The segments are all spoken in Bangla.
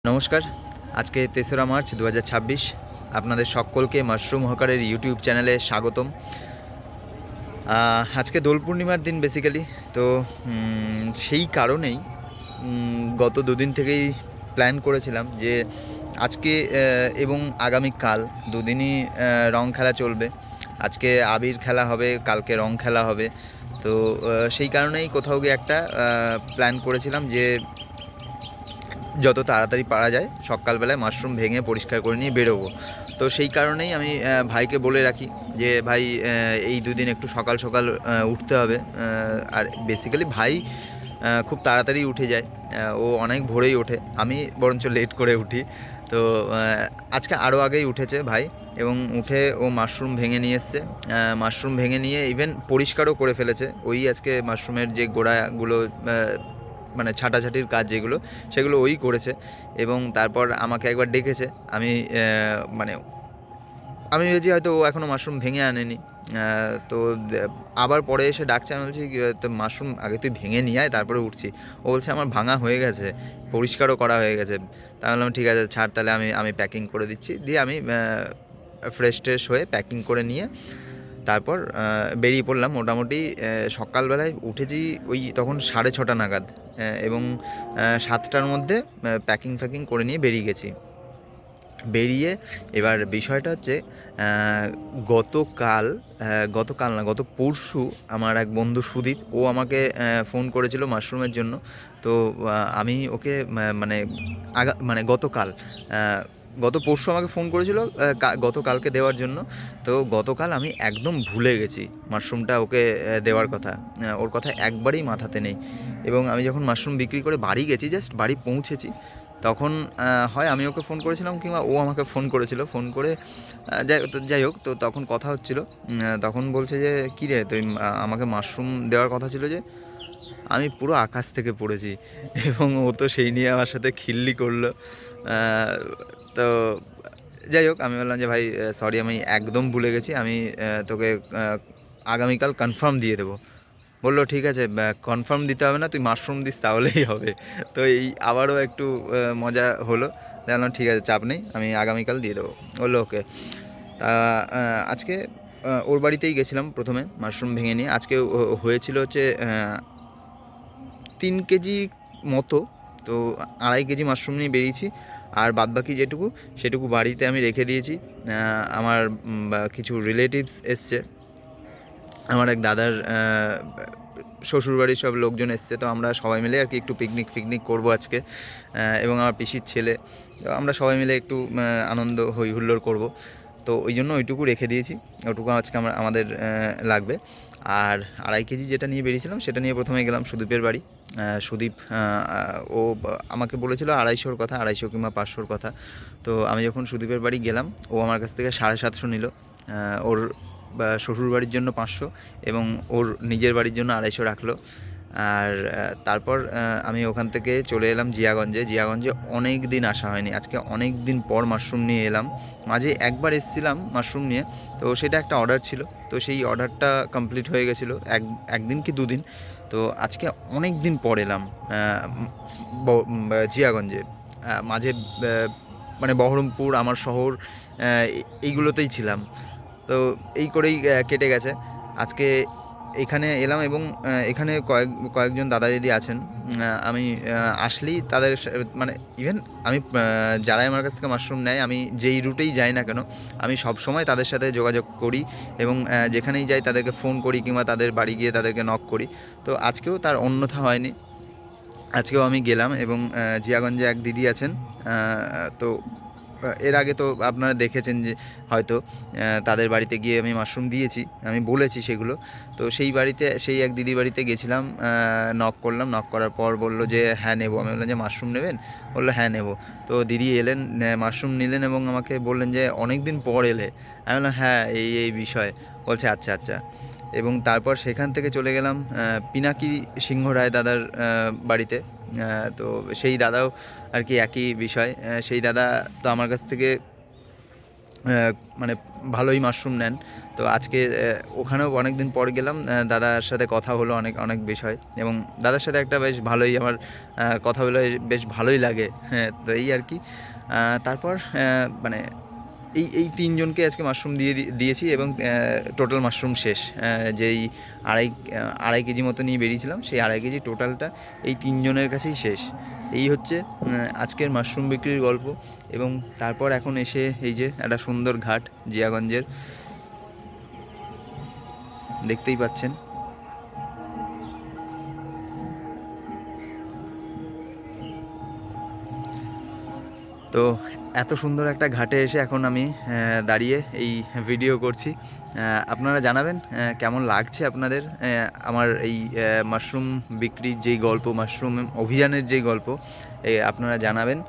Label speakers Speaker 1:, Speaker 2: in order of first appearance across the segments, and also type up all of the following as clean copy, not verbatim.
Speaker 1: নমস্কার। আজকে ৩রা মার্চ ২০২৬। আপনাদের সকলকে মাশরুম হকারের ইউটিউব চ্যানেলে স্বাগতম। আজকে দোল পূর্ণিমার দিন বেসিক্যালি। তো সেই কারণেই গত দুদিন থেকেই প্ল্যান করেছিলাম যে আজকে এবং আগামীকাল দুদিনই রং খেলা চলবে। আজকে আবির খেলা হবে, কালকে রং খেলা হবে। তো সেই কারণেই কোথাও গিয়ে একটা প্ল্যান করেছিলাম যে যত তাড়াতাড়ি পারা যায় সকালবেলায় মাশরুম ভেঙে পরিষ্কার করে নিয়ে বেরোবো। তো সেই কারণেই আমি ভাইকে বলে রাখি যে ভাই এই দুদিন একটু সকাল সকাল উঠতে হবে। আর বেসিক্যালি ভাই খুব তাড়াতাড়ি উঠে যায়, ও অনেক ভোরেই ওঠে, আমি বরঞ্চ লেট করে উঠি। তো আজকে আরও আগেই উঠেছে ভাই, এবং উঠে ও মাশরুম ভেঙে নিয়ে এসছে। মাশরুম ভেঙে নিয়ে ইভেন পরিষ্কারও করে ফেলেছে। ওই আজকে মাশরুমের যে গোড়াগুলো মানে ছাঁটাছাঁটির কাজ যেগুলো, সেগুলো ওই করেছে। এবং তারপর আমাকে একবার ডেকেছে। আমি মানে আমি ভেবেছি হয়তো ও এখনও মাশরুম ভেঙে আনেনি। তো আবার পরে এসে ডাকছে। আমি বলছি তো মাশরুম আগে তুই ভেঙে নিয়ে আয়, তারপরে উঠছি। ও বলছে আমার ভাঙা হয়ে গেছে, পরিষ্কারও করা হয়ে গেছে। তা বললাম ঠিক আছে ছাড়, তাহলে আমি প্যাকিং করে দিচ্ছি। দিয়ে আমি ফ্রেশ ট্রেশ হয়ে প্যাকিং করে নিয়ে তারপর বেরিয়ে পড়লাম। মোটামুটি সকালবেলায় উঠেছি ওই তখন 6:30 নাগাদ, এবং 7টার মধ্যে প্যাকিং ফ্যাকিং করে নিয়ে বেরিয়ে গেছি। বেরিয়ে এবার বিষয়টা হচ্ছে গতকাল গতকাল না, গত পরশু আমার এক বন্ধু সুদীপ, ও আমাকে ফোন করেছিল মাশরুমের জন্য। তো আমি ওকে মানে গত পরশু আমাকে ফোন করেছিল গতকালকে দেওয়ার জন্য। তো গতকাল আমি একদম ভুলে গেছি মাশরুমটা ওকে দেওয়ার কথা। ওর কথা একবারেই মাথাতে নেই। এবং আমি যখন মাশরুম বিক্রি করে বাড়ি গেছি, জাস্ট বাড়ি পৌঁছেছি, তখন হয় আমি ওকে ফোন করেছিলাম কিংবা ও আমাকে ফোন করেছিল। ফোন করে যাই হোক, তো তখন কথা হচ্ছিল। তখন বলছে যে কী রে তুই, আমাকে মাশরুম দেওয়ার কথা ছিল যে। আমি পুরো আকাশ থেকে পড়েছি এবং ও তো সেই নিয়ে আমার সাথে খিল্লি করলো। তো যাই হোক, আমি বললাম যে ভাই সরি, আমি একদম ভুলে গেছি। আমি তোকে আগামীকাল কনফার্ম দিয়ে দেবো। বললো ঠিক আছে, কনফার্ম দিতে হবে না, তুই মাশরুম দিস তাহলেই হবে। তো এই আবারও একটু মজা হলো। দেখলাম ঠিক আছে, চাপ নেই, আমি আগামীকাল দিয়ে দেবো। বললো ওকে। তা আজকে ওর বাড়িতেই গেছিলাম প্রথমে মাশরুম ভেঙে নিয়ে। আজকে হয়েছিল হচ্ছে 3 কেজি মতো। তো 2.5 কেজি মাশরুম নিয়ে বেরিয়েছি। আর বাদবাকি যেটুকু সেটুকু বাড়িতে আমি রেখে দিয়েছি। আমার কিছু রিলেটিভস এসছে, আমার এক দাদার শ্বশুরবাড়ির সব লোকজন এসছে। তো আমরা সবাই মিলে আর কি একটু পিকনিক করবো আজকে। এবং আমার পিসির ছেলে, তো আমরা সবাই মিলে একটু আনন্দ হই হুল্লোড় করবো। তো ওই জন্য ওইটুকু রেখে দিয়েছি, ওটুকু আজকে আমাদের লাগবে। আর 2.5 কেজি যেটা নিয়ে বেরিয়েছিলাম সেটা নিয়ে প্রথমে গেলাম সুদীপের বাড়ি। সুদীপ ও আমাকে বলেছিল 250-র কথা, 250 কিংবা 500-র কথা। তো আমি যখন সুদীপের বাড়ি গেলাম, ও আমার কাছ থেকে 750 নিল। ওর শ্বশুর বাড়ির জন্য 500 এবং ওর নিজের বাড়ির জন্য 250 রাখলো। আর তারপর আমি ওখান থেকে চলে এলাম জিয়াগঞ্জে। অনেক দিন আসা হয়নি, আজকে অনেক দিন পর মাশরুম নিয়ে এলাম। মাঝে একবার এসেছিলাম মাশরুম নিয়ে, তো সেটা একটা অর্ডার ছিল। তো সেই অর্ডারটা কমপ্লিট হয়ে গেছিলো একদিন কি দুদিন। তো আজকে অনেক দিন পর এলাম জিয়াগঞ্জে। মাঝে মানে বহরমপুর, আমার শহর, এইগুলোতেই ছিলাম। তো এই করেই কেটে গেছে। আজকে এখানে এলাম এবং এখানে কয়েকজন দাদা দিদি আছেন। আমি আসলেই তাদের মানে ইভেন আমি যারাই আমার কাছ থেকে মাশরুম নেয়, আমি যেই রুটেই যাই না কেন, আমি সব সময় তাদের সাথে যোগাযোগ করি এবং যেখানেই যাই তাদেরকে ফোন করি কিংবা তাদের বাড়ি গিয়ে তাদেরকে নক করি। তো আজকেও তার অন্যথা হয়নি। আজকেও আমি গেলাম এবং জিয়াগঞ্জে এক দিদি আছেন। তো এর আগে তো আপনারা দেখেছেন যে হয়তো তাদের বাড়িতে গিয়ে আমি মাশরুম দিয়েছি, আমি বলেছি সেগুলো। তো সেই এক দিদির বাড়িতে গেছিলাম, নক করলাম। নক করার পর বললো যে হ্যাঁ নেবো। আমি বললাম যে মাশরুম নেবেন? বললো হ্যাঁ নেবো। তো দিদি এলেন, মাশরুম নিলেন এবং আমাকে বললেন যে অনেক দিন পর এলে। আমি বললাম হ্যাঁ, এই বিষয়। বলছে আচ্ছা আচ্ছা। এবং তারপর সেখান থেকে চলে গেলাম পিনাকি সিংহ রায় দাদার বাড়িতে। তো সেই দাদাও আর কি একই বিষয়। সেই দাদা তো আমার কাছ থেকে মানে ভালোই মাশরুম নেন। তো আজকে ওখানেও অনেক দিন পর গেলাম, দাদার সাথে কথা হলো অনেক অনেক বিষয়, এবং দাদার সাথে একটা বেশ ভালোই আমার কথা বলে বেশ ভালোই লাগে। হ্যাঁ, তো এই আর কি। তারপর মানে এই তিনজনকে আজকে মাশরুম দিয়েছি, এবং টোটাল মাশরুম শেষ। যেই আড়াই কেজি মতো নিয়ে বেরিয়েছিলাম, সেই আড়াই কেজি টোটালটা এই তিনজনের কাছেই শেষ। এই হচ্ছে আজকের মাশরুম বিক্রির গল্প। এবং তারপর এখন এসে এই যে একটা সুন্দর ঘাট জিয়াগঞ্জের, দেখতেই পাচ্ছেন। তো এত সুন্দর একটা ঘাটে এসে এখন আমি দাঁড়িয়ে এই ভিডিও করছি। আপনারা জানাবেন কেমন লাগছে আপনাদের আমার এই মাশরুম বিক্রির যেই গল্প, মাশরুম অভিযানের যেই গল্প, আপনারা জানাবেন।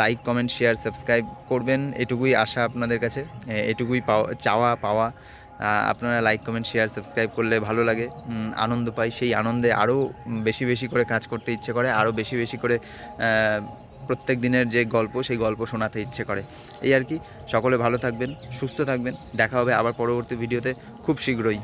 Speaker 1: লাইক, কমেন্ট, শেয়ার, সাবস্ক্রাইব করবেন, এটুকুই আশা আপনাদের কাছে, এটুকুই পাওয়া। আপনারা লাইক, কমেন্ট, শেয়ার, সাবস্ক্রাইব করলে ভালো লাগে, আনন্দ পাই। সেই আনন্দে আরও বেশি বেশি করে কাজ করতে ইচ্ছে করে, আরও বেশি বেশি করে প্রত্যেক দিনের যে গল্প, সেই গল্প শোনাতে ইচ্ছে করে। এই আর কি। সকলে ভালো থাকবেন, সুস্থ থাকবেন। দেখা হবে আবার পরবর্তী ভিডিওতে খুব শীঘ্রই।